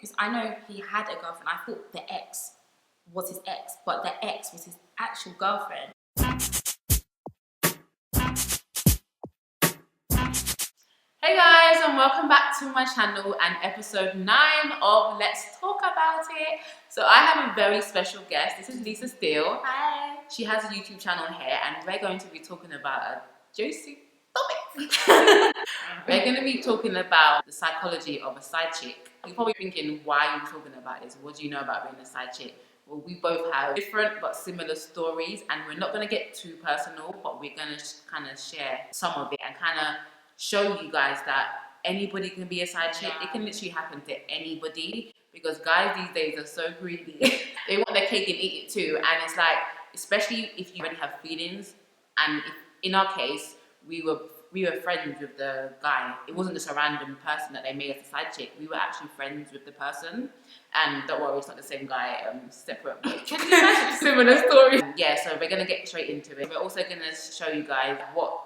because I know he had a girlfriend. I thought the ex was his ex, but the ex was his actual girlfriend. Hey guys, and welcome back to my channel and episode 9 of Let's Talk About It. So I have a very special guest. This is Lisa Steele. Hi. She has a YouTube channel here and we're going to be talking about a juicy topic. We're going to be talking about the psychology of a side chick. You're probably thinking, why are you talking about this? What do you know about being a side chick? Well, we both have different but similar stories, and we're not going to get too personal, but we're going to kind of share some of it and kind of show you guys that anybody can be a side chick. It can literally happen to anybody, because guys these days are so greedy. They want their cake and eat it too. And it's like, especially if you already have feelings, and if, in our case, we were friends with the guy. It wasn't just a random person that they made as a side chick. We were actually friends with the person. And don't worry, it's not the same guy, separate. Similar story. Yeah, so we're gonna get straight into it. We're also gonna show you guys what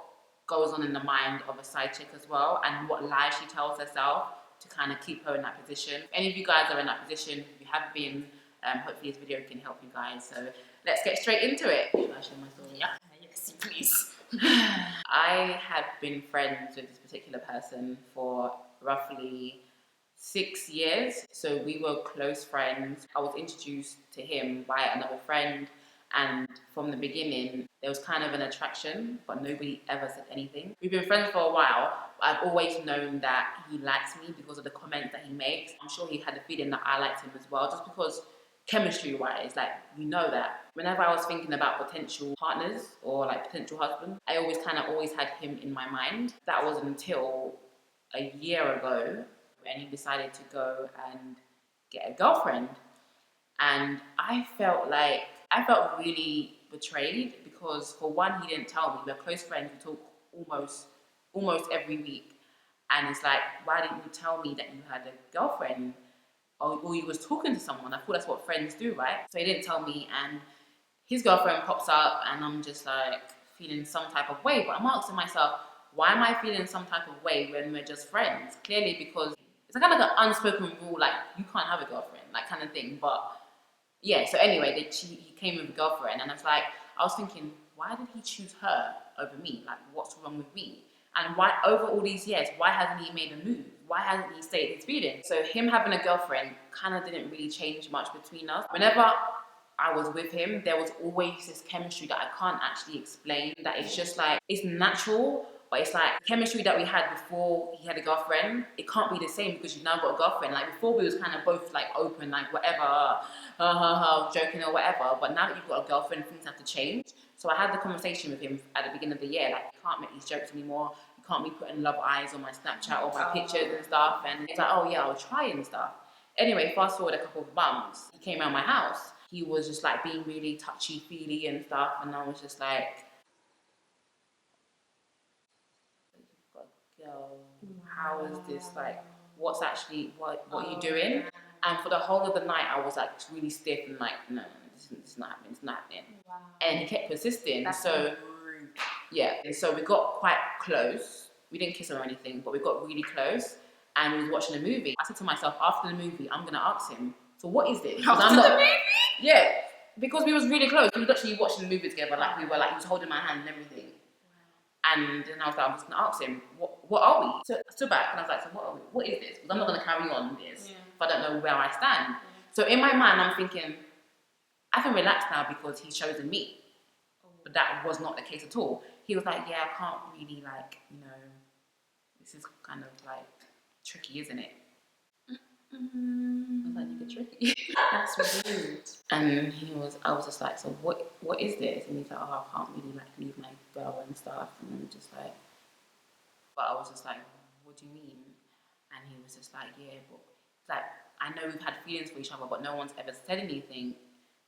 goes on in the mind of a side chick as well, and what lies she tells herself to kind of keep her in that position. If any of you guys are in that position, if you have been, hopefully this video can help you guys. So let's get straight into it. Should I share my story? Yeah, yes, please. I had been friends with this particular person for roughly 6 years. So we were close friends. I was introduced to him by another friend, and from the beginning there was kind of an attraction, but nobody ever said anything. We've been friends for a while, but I've always known that he likes me because of the comments that he makes. I'm sure he had the feeling that I liked him as well, just because chemistry wise, like, we know that. Whenever I was thinking about potential partners or like potential husbands, I always had him in my mind. That was until a year ago when he decided to go and get a girlfriend. And I felt really betrayed, because for one, he didn't tell me. We're close friends, we talk almost every week. And it's like, why didn't you tell me that you had a girlfriend? Or you was talking to someone? I thought that's what friends do, right? So he didn't tell me, and his girlfriend pops up, and I'm just like feeling some type of way. But I'm asking myself, why am I feeling some type of way when we're just friends? Clearly because it's kind of like an unspoken rule, like you can't have a girlfriend, that kind of thing. But yeah, so anyway, he came with a girlfriend, and I was thinking, why did he choose her over me? Like, what's wrong with me? And why, over all these years, why hasn't he made a move? Why hasn't he stated his feelings? So him having a girlfriend kind of didn't really change much between us. Whenever I was with him, there was always this chemistry that I can't actually explain, that it's just like, it's natural, but it's like chemistry that we had before he had a girlfriend, it can't be the same because you've now got a girlfriend. Like before we was kind of both like open, like whatever, joking or whatever, but now that you've got a girlfriend, things have to change. So I had the conversation with him at the beginning of the year, like, you can't make these jokes anymore, you can't be putting love eyes on my Snapchat or my pictures and stuff. And he's like, oh yeah, I'll try and stuff. Anyway, fast forward a couple of months, he came around my house. He was just like being really touchy-feely and stuff, and I was just like, girl, how is this, like, what's actually, what are you doing? And for the whole of the night, I was like really stiff and like, no, this is not happening, it's not happening. Wow. And he kept persisting. That's so rude. yeah, and so we got quite close. We didn't kiss or anything, but we got really close, and we was watching a movie. I said to myself, after the movie, I'm gonna ask him, so what is this? After the movie? Yeah, because we was really close. We was actually watching the movie together, like we were, like he was holding my hand and everything. And then I was like, I'm just gonna ask him, what are we? So I stood back and I was like, so what are we? What is this? Because I'm not gonna carry on this if I don't know where I stand. So in my mind, I'm thinking, I can relax now because he's chosen me. But that was not the case at all. He was like, yeah, I can't really, like, you know, this is kind of like tricky, isn't it? I was like, nigga, tricky. That's rude. And I was just like, so what is this? And he's like, oh, I can't really like leave my girl and stuff. And I'm just like, but I was just like, what do you mean? And he was just like, yeah, but like, I know we've had feelings for each other, but no one's ever said anything.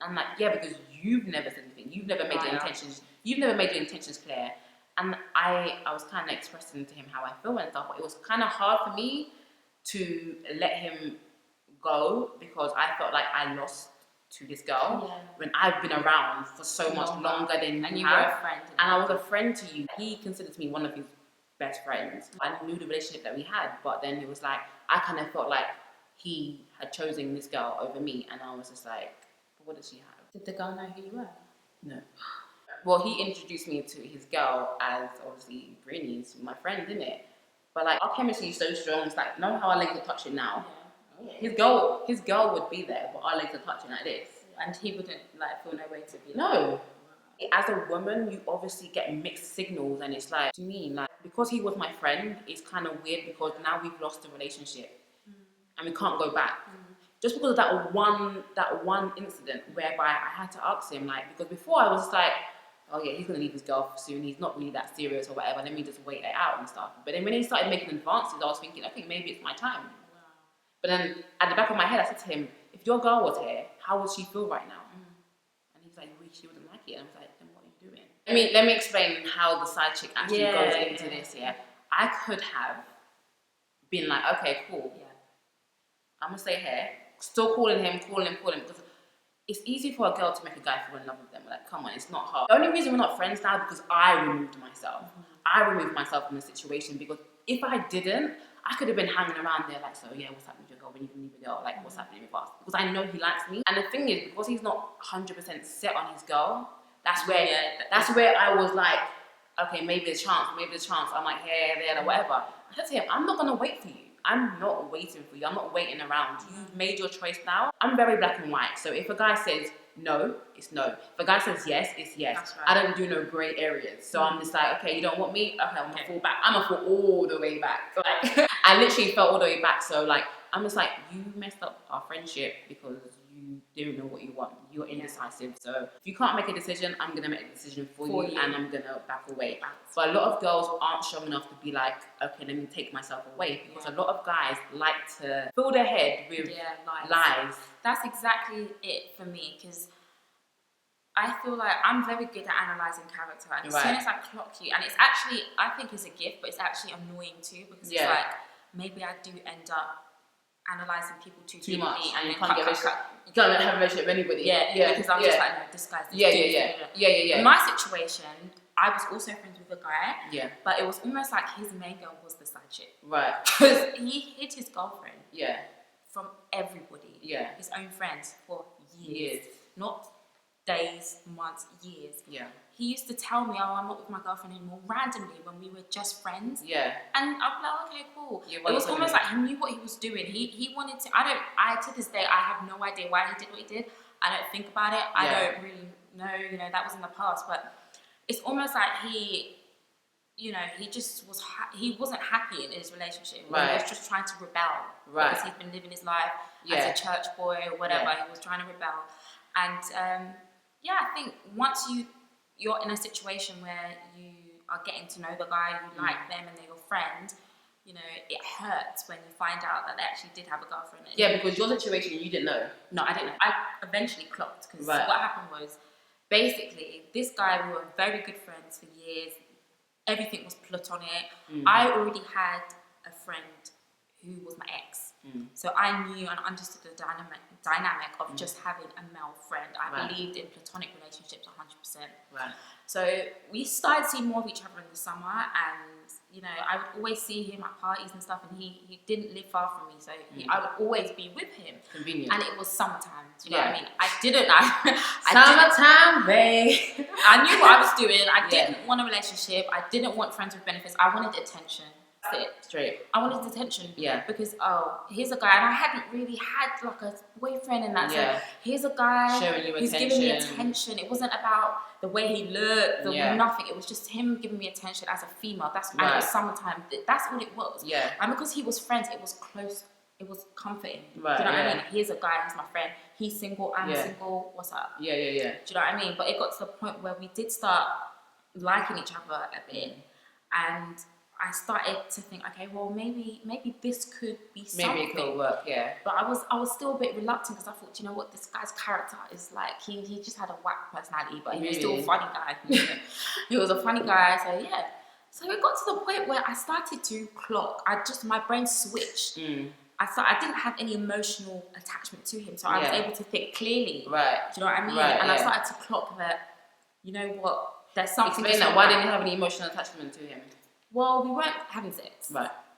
And I'm like, yeah, because you've never said anything. You've never made your intentions clear. And I was kind of expressing to him how I feel and stuff, but it was kind of hard for me to let him go, because I felt like I lost to this girl when I've been around for so much longer than and you were have. a friend. And I was a friend to you. He considers me one of his best friends. I knew the relationship that we had, but then it was like, I kind of felt like he had chosen this girl over me, and I was just like, what does she have? Did the girl know who you were? No. Well, he introduced me to his girl as obviously Breeny, my friend, isn't it? But like our chemistry is so strong. It's like, know how our legs are touching now. Yeah. His girl would be there, but our legs are touching like this, and he wouldn't like feel no way to be. No. As a woman, you obviously get mixed signals, and it's like, to me, like, because he was my friend, it's kind of weird because now we've lost the relationship and we can't go back. Just because of that one incident whereby I had to ask him, like, because before I was just like, oh yeah, he's gonna leave his girl soon, he's not really that serious or whatever, let me just wait it out and stuff. But then when he started making advances, I was thinking, I think maybe it's my time. But then at the back of my head, I said to him, if your girl was here, how would she feel right now? And he's like, well, she wouldn't like it. And I was like, then what are you doing? Let me explain how the side chick actually goes into this. Yeah, I could have been like, okay, cool. Yeah, I'm gonna stay here. Still calling him because it's easy for a girl to make a guy fall in love with them. Like, come on, it's not hard. The only reason we're not friends now is because I removed myself. I removed myself from the situation because if I didn't, I could have been hanging around there like, so yeah, what's happening with your girl when you can leave a girl? Like, what's happening with us? Because I know he likes me. And the thing is, because he's not 100% set on his girl, that's where I was like, okay, maybe there's chance. I'm like, here, there, or whatever. I said to him, I'm not gonna wait for you. I'm not waiting for you. I'm not waiting around. You've made your choice now. I'm very black and white. So if a guy says no, it's no. If a guy says yes, it's yes. That's right. I don't do no grey areas. So I'm just like, okay, you don't want me? Okay, I'm gonna fall back. I'm gonna fall all the way back. Like, I literally fell all the way back. So like, I'm just like, you messed up our friendship because you didn't know what you want. You're indecisive. So if you can't make a decision, I'm gonna make a decision for you, and I'm gonna back away. But a lot of girls aren't strong enough to be like, okay, let me take myself away, because a lot of guys like to fill their head with lies. That's exactly it for me, because I feel like I'm very good at analysing character, and as soon as I clock you, and it's actually, I think it's a gift, but it's actually annoying too, because it's like, maybe I do end up analysing people too much, and you can't have a relationship with anybody. Because I'm just like, no, this guy's this In my situation, I was also friends with a guy, but it was almost like his main girl was the side chick. Right. Because he hid his girlfriend from everybody, his own friends, for years. Not days, months, years. He used to tell me, oh, I'm not with my girlfriend anymore, randomly, when we were just friends. And I'm like, okay, cool. It was almost like he knew what he was doing. He wanted to, to this day, I have no idea why he did what he did. I don't think about it. I don't really know, that was in the past. But it's almost like he just was, he wasn't happy in his relationship. He was just trying to rebel. Because he's been living his life as a church boy or whatever. He was trying to rebel. And I think once you're in a situation where you are getting to know the guy, you like them, and they're your friend, it hurts when you find out that they actually did have a girlfriend. Because your situation, you didn't know. No, I didn't know. I eventually clocked, because what happened was, basically, this guy, we were very good friends for years. Everything was platonic. I already had a friend who was my ex. So I knew and understood the dynamic of just having a male friend. I believed in platonic relationships 100%. So we started seeing more of each other in the summer, and I would always see him at parties and stuff, and he didn't live far from me, so I would always be with him. Convenient. And it was summertime. Do you know what I mean? I didn't know. Summertime, babe. I knew what I was doing. I didn't want a relationship. I didn't want friends with benefits. I wanted attention. That's it. Straight. I wanted attention. Because, here's a guy, and I hadn't really had like a boyfriend in that. So here's a guy who's giving me attention. It wasn't about the way he looked, nothing. It was just him giving me attention as a female. And it was summertime. That's what it was. And because he was friends, it was close. It was comforting. Do you know what I mean? Here's a guy, he's my friend. He's single, I'm single. What's up? Do you know what I mean? But it got to the point where we did start liking each other a bit, and I started to think, okay, well, maybe this could be something. Maybe it could work, But I was still a bit reluctant, because I thought, you know what, this guy's character is like, he just had a whack personality, but he was still a funny guy. He was a funny guy, so So it got to the point where I started to clock. My brain switched. I didn't have any emotional attachment to him, so I was able to think clearly. Do you know what I mean? And I started to clock that, you know what, there's something. Explain that. Why didn't you have any emotional attachment to him? Well, we weren't having sex.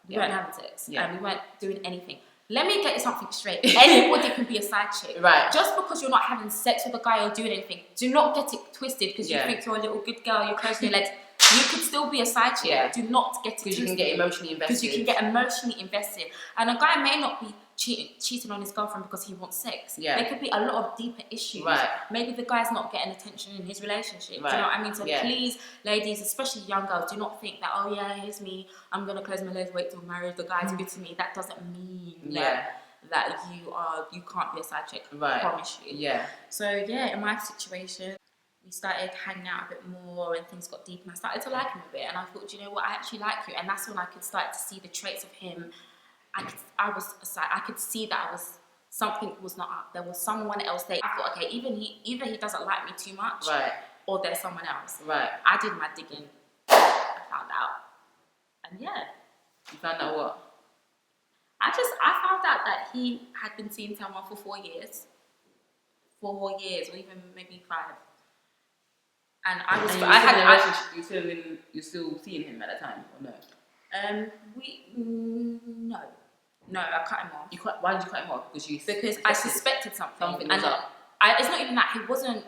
We weren't having sex. And we weren't doing anything. let me get you something straight. Anybody can be a side chick. Right. Just because you're not having sex with a guy or doing anything, do not get it twisted because you think you're a little good girl, you're closing your legs. You could still be a side chick. Yeah. Do not get it twisted. Because you can get emotionally invested. Because you can get emotionally invested. And a guy may not be cheating on his girlfriend because he wants sex. Yeah. There could be a lot of deeper issues. Right. Maybe the guy's not getting attention in his relationship. Right. Do you know what I mean? So please, ladies, especially young girls, do not think that, oh yeah, here's me, I'm going to close my legs, wait till I'm married, the guy's good to me. That doesn't mean that you can't be a side chick. Right. I promise you. Yeah. So yeah, in my situation, we started hanging out a bit more and things got deep and I started to like him a bit and I thought, you know what, I actually like you. And that's when I could start to see the traits of him. I could see that something was not up. There was someone else there. I thought, okay, either he doesn't like me too much, right, or there's someone else. Right. I did my digging. I found out, and yeah. You found out what? I found out that he had been seeing someone for 4 years. 4 years, or even maybe 5. And I was. And you're still seeing him at the time, or no? No. No, I cut him off. Why did you cut him off? Because I suspected something. Was up. It's not even that. I wasn't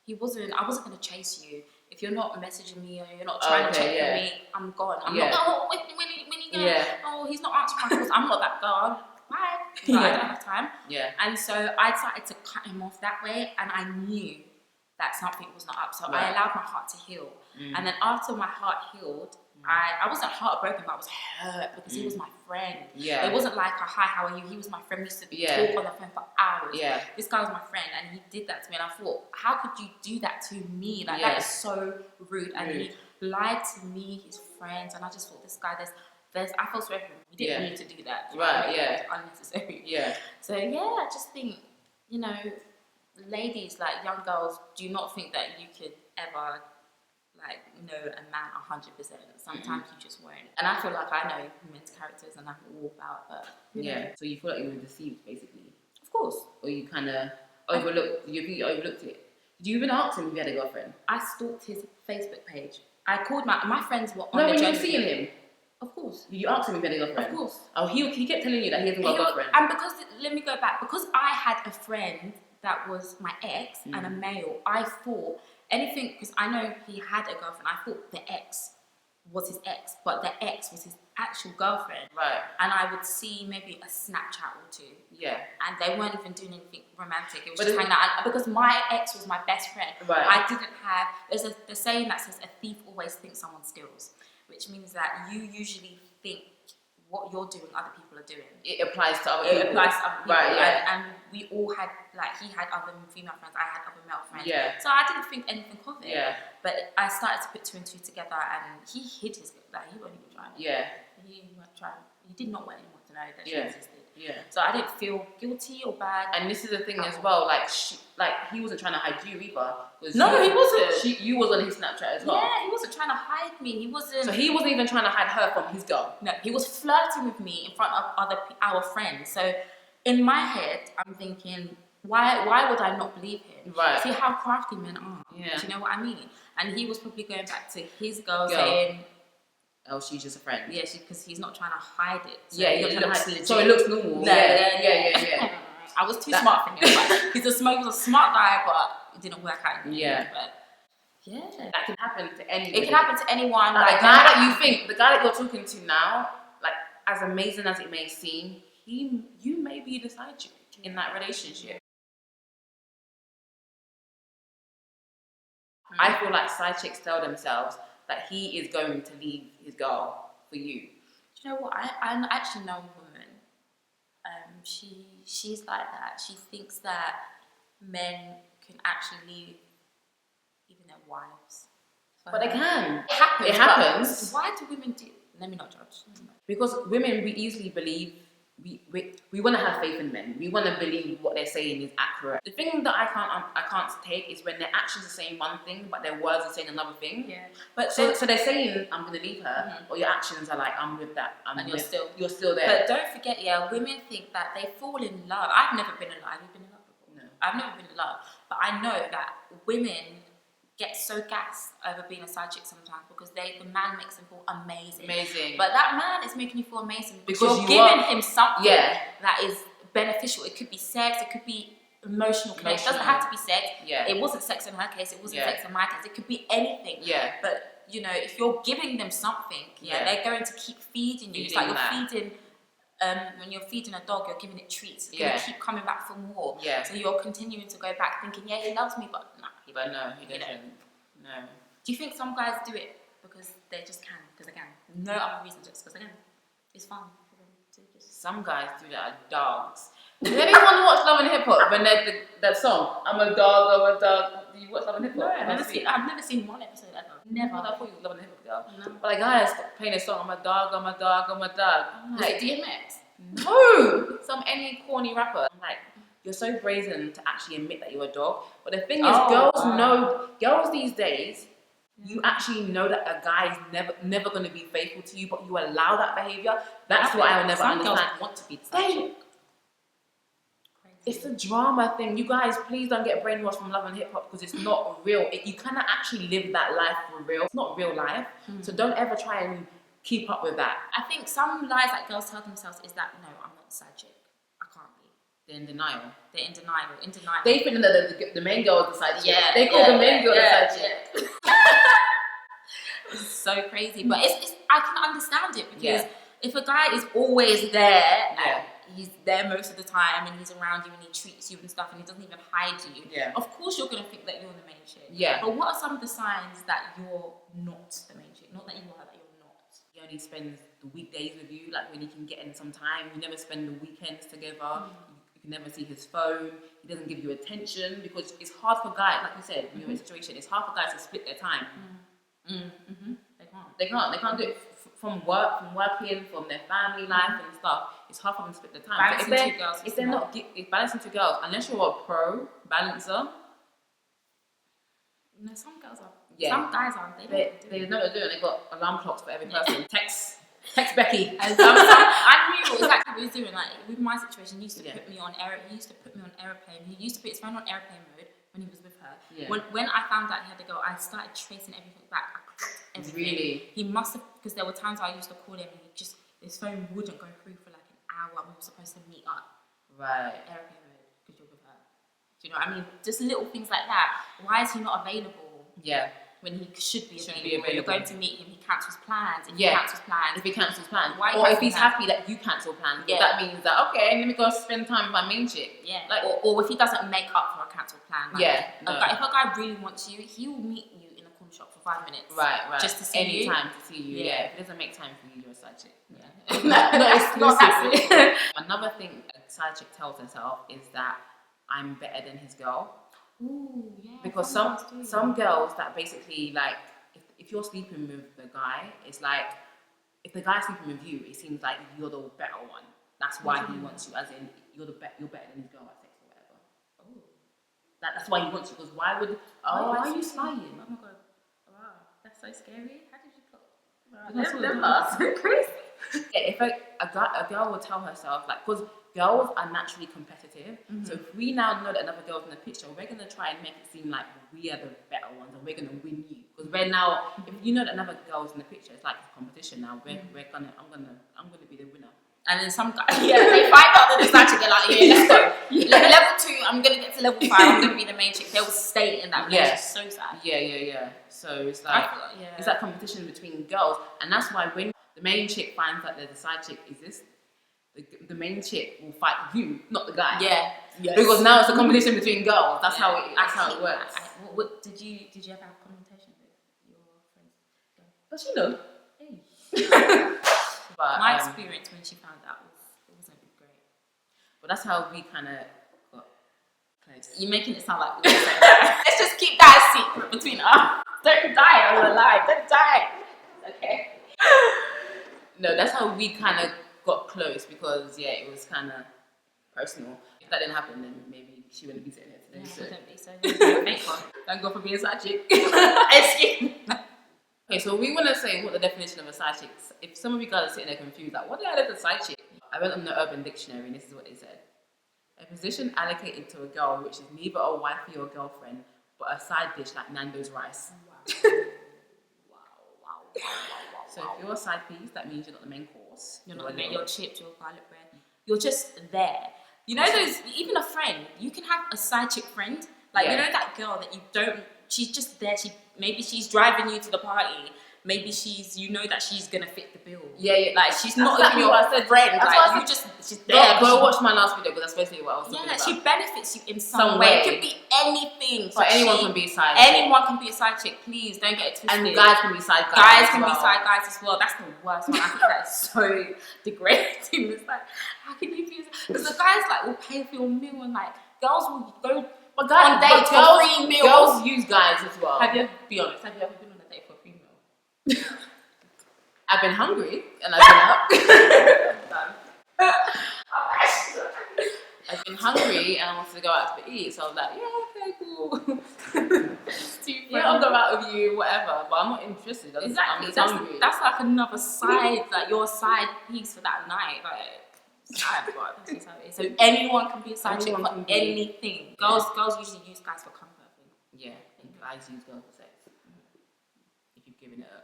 going to chase you. If you're not messaging me or you're not trying to check for me, I'm gone. I'm not, when are you going to, oh, he's not answering my calls. I'm not that girl. Bye. I don't have time. Yeah. And so I started to cut him off that way and I knew that something was not up. So I allowed my heart to heal. And then after my heart healed, I wasn't heartbroken, but I was hurt because he was my friend. Yeah. It wasn't like a hi, how are you? He was my friend. We used to talk on the phone for hours. Yeah. This guy was my friend and he did that to me and I thought, how could you do that to me? Like that is so rude. And he lied to me, his friends, and I just thought this guy, I felt sorry for him. He didn't need to do that. Right, yeah. It was unnecessary. Yeah. So yeah, I just think, you know, ladies, like young girls, do not think that you could ever know a man 100%. Sometimes you just won't. And I feel like I know men's characters and I know all about that. Yeah. So you feel like you were deceived, basically? Of course. Or you kind of overlooked it? Did you even ask him if he had a girlfriend? I stalked his Facebook page. I called my friends were on the journey. No, when you were seeing him? Of course. You asked him if he had a girlfriend? Of course. Oh, he kept telling you that he hasn't got a girlfriend. And because, let me go back, because I had a friend that was my ex and a male, I thought anything, because I know he had a girlfriend, I thought the ex was his ex, but the ex was his actual girlfriend. Right. And I would see maybe a Snapchat or 2. Yeah. And they weren't even doing anything romantic. It was just hanging out. And because my ex was my best friend, right, I didn't have, there's the saying that says a thief always thinks someone steals, which means that you usually think what you're doing, other people are doing. It applies to other people. It applies to other people. Right, yeah. And we all had, he had other female friends, I had other male friends. Yeah. So I didn't think anything of it. Yeah. But I started to put 2 and 2 together and he hid his, he wasn't even trying. Yeah. He wasn't trying. He did not want anyone to know that she existed. Yeah. So I didn't feel guilty or bad. And this is the thing as well, he wasn't trying to hide you either. No, he wasn't. You was on his Snapchat as well. Yeah, he wasn't trying to hide me. He wasn't. So he wasn't even trying to hide her from his girl. No, he was flirting with me in front of our friends. So in my head, I'm thinking, why would I not believe him? Right. See how crafty men are. Yeah. Do you know what I mean? And he was probably going back to his girl saying, oh, she's just a friend. Yeah, because he's not trying to hide it. So so it looks normal. Yeah. I was too smart for him. He was a smart guy, but it didn't work out. Yeah. But yeah. That can happen to anyone. It can happen to anyone. The guy that you're talking to now, as amazing as it may seem, you may be the side chick in that relationship. I feel like side chicks tell themselves that he is going to leave his girl for you. Do you know what? I actually know a woman. She's like that. She thinks that men can actually leave even their wives. But they can. It happens. Why do women do? Let me not judge. Because women, we easily believe. We want to have faith in men. We want to believe what they're saying is accurate. The thing that I can't take is when their actions are saying one thing, but their words are saying another thing. Yeah. But so they're saying I'm going to leave her, or your actions are like I'm with that. You're still there. But don't forget, women think that they fall in love. I've never been in love. Have you been in love before? No. I've never been in love, but I know that women get so gassed over being a side chick sometimes because the man makes them feel amazing. Amazing. But that man is making you feel amazing because you're giving him something that is beneficial. It could be sex, it could be emotional connection. It doesn't have to be sex. Yeah. It wasn't sex in her case, it wasn't sex in my case. It could be anything. Yeah. But, you know, if you're giving them something, they're going to keep feeding you. It's like you're feeding... when you're feeding a dog, you're giving it treats. It's going to keep coming back for more. Yeah. So you're continuing to go back thinking, yeah, he loves me, but no. But no, he doesn't. No. Do you think some guys do it because they just can? Because they can. No other reason, just because they can. It's fun for them to just... Some guys do that as dogs. Did anyone watch Love and Hip Hop when that song? I'm a dog, I'm a dog. Do you watch Love and Hip Hop? No, I've never seen one episode ever. Never. I thought you was Love and Hip Hop, girl. No. But like guys playing a song, I'm a dog, I'm a dog, I'm a dog. Oh, like DMX? No! Any corny rapper. I'm like, you're so brazen to actually admit that you're a dog. But the thing is, girls these days, you actually know that a guy is never going to be faithful to you, but you allow that behavior. That's what I will never understand. Girls want to be the It's a drama thing. You guys, please don't get brainwashed from Love and Hip Hop because it's not real. You cannot actually live that life for real. It's not real life. So don't ever try and keep up with that. I think some lies that girls tell themselves is that, no, I'm not a side chick. I can't be. They're in denial. They're in denial. They think that the main girl is the side chick. Yeah. They call the main girl the side chick. It's so crazy. But it's I can understand it because if a guy is always there, he's there most of the time and he's around you and he treats you and stuff and he doesn't even hide you, of course you're going to think that you're the main chick. Yeah. But what are some of the signs that you're not the main chick? Not that you are, that you're not. He only spends the weekdays with you, like when he can get in some time. You never spend the weekends together. You can never see his phone. He doesn't give you attention because it's hard for guys, like you said, in your situation, it's hard for guys to split their time. They can't do it from working, from their family life and stuff. It's hard for them to split their time. If they're not balancing two girls, unless you're a pro balancer. No, some girls are. Some guys aren't. They know what they're doing. They've got alarm clocks for every person. Text Becky. And I knew exactly what he was doing. Like with my situation, he used to put me on airplane. He used to put his phone on airplane mode when he was with her. Yeah. When I found out he had to go, I started tracing everything back. I clocked everything. Really? He must have, because there were times I used to call him and his phone wouldn't go through for like an hour. We were supposed to meet up. Right. Airplane mode because you're with her. Do you know what I mean? Just little things like that. Why is he not available? Yeah. When he should be available. You're going to meet him, he cancels plans. If he cancels plans, or if he's happy that you cancel plans, that means that okay, let me go spend time with my main chick. Yeah. Like, or if he doesn't make up for a cancelled plan. Like, if a guy really wants you, he will meet you in a corner shop for 5 minutes. Right. Just to see you. Any time to see you. Yeah. If it doesn't make time for you, you're a side chick. Yeah. not exclusively. Another thing a side chick tells herself is that I'm better than his girl. Ooh, yeah. Because some girls that basically like if you're sleeping with the guy, it's like if the guy's sleeping with you, it seems like you're the better one. That's why he wants you, as in you're better than his girl at sex or whatever. Oh, that's why he wants you. Because why are you spying? Oh my god! Wow, that's so scary. How did you put? That's so crazy. If a girl will tell herself like, because girls are naturally competitive, so if we now know that another girl's in the picture, we're gonna try and make it seem like we are the better ones and we're gonna win you. Because we're now, if you know that another girl's in the picture, it's like a competition now. I'm gonna be the winner. And then some guys, they find out that it's actually like, let's go. Level 2, I'm gonna get to level 5. I'm gonna be the main chick. They'll stay in that relationship. So sad. Yeah. So it's like it's that competition between girls, and that's why when the main chick finds out that the side chick exists, the main chick will fight you, not the guy. Yeah. Yes. Because now it's a competition between girls. That's how it works. What did you ever have confrontation with your friends? Does she know? Hey. But my experience when she found out wasn't great. But that's how we kind of got close. You're making it sound like we're saying that. Let's just keep that a secret between us. Don't die on the line. Don't die. Okay. No, that's how we kind of got close because it was kind of personal. If that didn't happen, then maybe she wouldn't be sitting here today. Yeah, wouldn't be so. Thank God for being a side chick. Excuse me. Okay, so we want to say what the definition of a side chick is. If some of you guys are sitting there confused, like, what the hell is a side chick? I went on the Urban Dictionary and this is what they said. A position allocated to a girl which is neither a wifey or girlfriend, but a side dish like Nando's rice. Wow. So if you're a side piece, that means you're not the main course. You're not the main. You're chips, you're garlic bread. You're just there. You know those. Even a friend, you can have a side chick friend. Like you know that girl that you don't. She's just there. Maybe she's driving you to the party. Maybe she's that she's gonna fit the bill. Yeah. Like she's not even your friend. Like she's there. Go watch my last video because that's basically what I was talking about. She benefits you in some way. It could be anything. So anyone can be a side chick. Anyone can be a side chick. Please don't get it twisted. And guys can be side guys. Guys can be side guys as well. That's the worst one. I think that's so degrading. It's like, how can you be? Because the guys like will pay for your meal and like girls will go. But guys, on dates for free meals. Girls use guys as well. Be honest. Have you ever been on a date for a free meal? I've been hungry and I've been up. I've been hungry and I wanted to go out to eat, so I was like, yeah, okay, cool. Yeah, I'll go out with you, whatever. But I'm not interested. Exactly. That's like another side, like your side piece for that night. Like, that's just how it is. So anyone can be a side chick for anything. Girls usually use guys for comfort. Yeah, and guys use girls for sex. If you've given it up.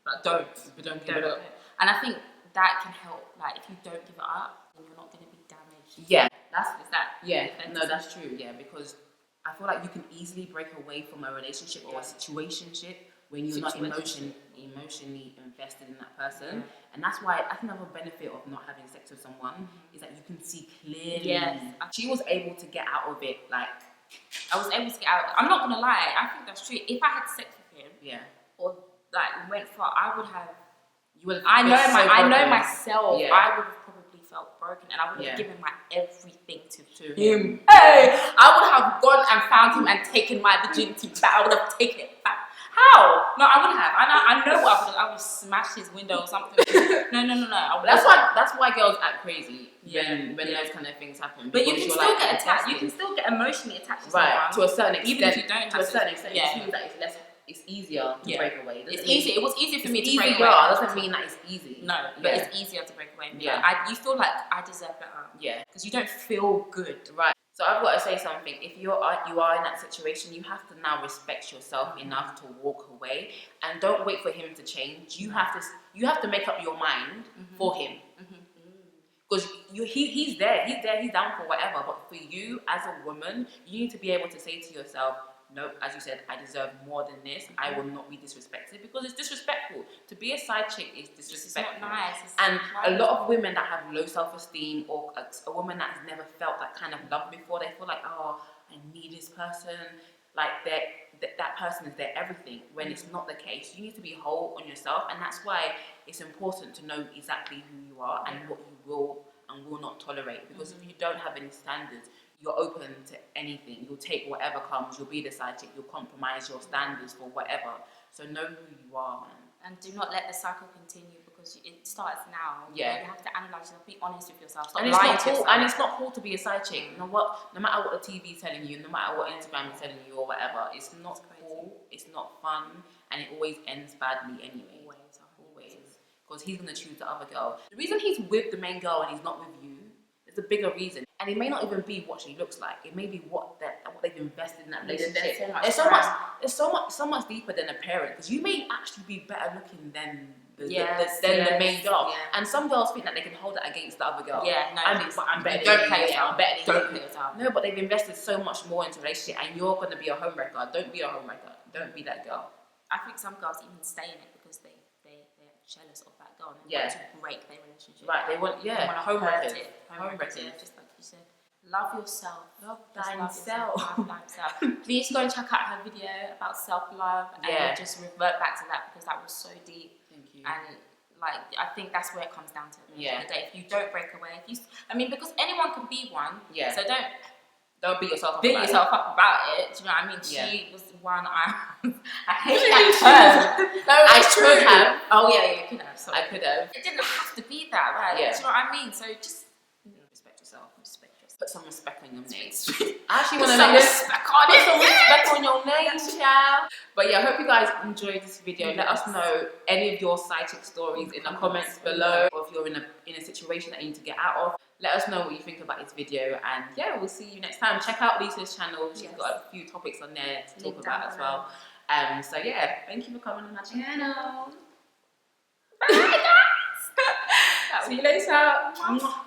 But don't give it up. And I think that can help. Like if you don't give it up, then you're not going to be damaged. Yeah, that's true. Yeah, because I feel like you can easily break away from a relationship or a situationship when you're not emotionally invested in that person. And that's why I think another benefit of not having sex with someone is that you can see clearly. Yes. She was able to get out of it. Like I was able to get out. I'm not gonna lie. I think that's true. If I had sex with him, or like went far, I would have. I know myself. Yeah. I would have probably felt broken, and I would have given my everything to him. Hey, I would have gone and found him and taken my virginity back. I would have taken it back. How? No, I would have. I know what I would have. I would have smashed his window or something. No. That's why girls act crazy when those kind of things happen. But you can still get attached. You can still get emotionally attached to someone. To a certain extent. Even if you don't. To a certain extent, it seems that it's easier to break away. It's easy. It was easier for me to break away. It doesn't mean that it's easy. No, but it's easier to break away. You feel like I deserve better. Yeah. Because you don't feel good. Right. So I've got to say something. If you are in that situation, you have to now respect yourself enough to walk away and don't wait for him to change. You have to make up your mind for him. Because he's there. He's down for whatever. But for you as a woman, you need to be able to say to yourself, no, as you said, I deserve more than this. I will not be disrespected because it's disrespectful. To be a side chick is disrespectful. It's not nice. And a lot of women that have low self-esteem or a woman that has never felt that kind of love before, they feel like, oh, I need this person. Like that person is their everything. When it's not the case, you need to be whole on yourself, and that's why it's important to know exactly who you are and what you will and will not tolerate. Because if you don't have any standards, you're open to anything. You'll take whatever comes. You'll be the side chick. You'll compromise your standards for whatever. So know who you are, man. And do not let the cycle continue because it starts now. Yeah. You have to analyse yourself. Be honest with yourself. And it's not cool to be a side chick. No matter what the TV is telling you, no matter what Instagram is telling you or whatever, it's not cool. It's not fun, and it always ends badly anyway. Always. Because he's gonna choose the other girl. The reason he's with the main girl and he's not with you is a bigger reason. And it may not even be what she looks like. It may be what they've invested in that relationship. There's so much deeper than a parent. Because you may actually be better looking than the main girl. Yeah. And some girls think that they can hold that against the other girl. Yeah, no, I'm better than you. I'm better than you. No, but they've invested so much more into a relationship, and you're going to be a homewrecker. Don't be a homewrecker. Don't be that girl. I think some girls even stay in it because they're jealous of that girl and they want to break their relationship. Right, they want to homewreck it. Just like you said. Love yourself. Love thyself. Please go and check out her video about self-love and just revert back to that because that was so deep. Thank you. And like I think that's where it comes down to at the end of the day. If you don't break away, because anyone can be one. Yeah. So don't beat yourself up about it. Do you know what I mean? Yeah. She was one I hate that term. I could have. Oh yeah, you could have. Sorry. I could have. It didn't have to be that, right? Yeah. Do you know what I mean? So just respect yourself. Put some respect on your name. I actually want to put some respect on your name, child. But yeah, I hope you guys enjoyed this video. Let us know any of your side chick stories in the comments below, or if you're in a situation that you need to get out of. Let us know what you think about this video, and yeah, we'll see you next time. Check out Lisa's channel. She's got a few topics on there to talk about as well. So yeah, thank you for coming on my channel. Bye guys. See you later.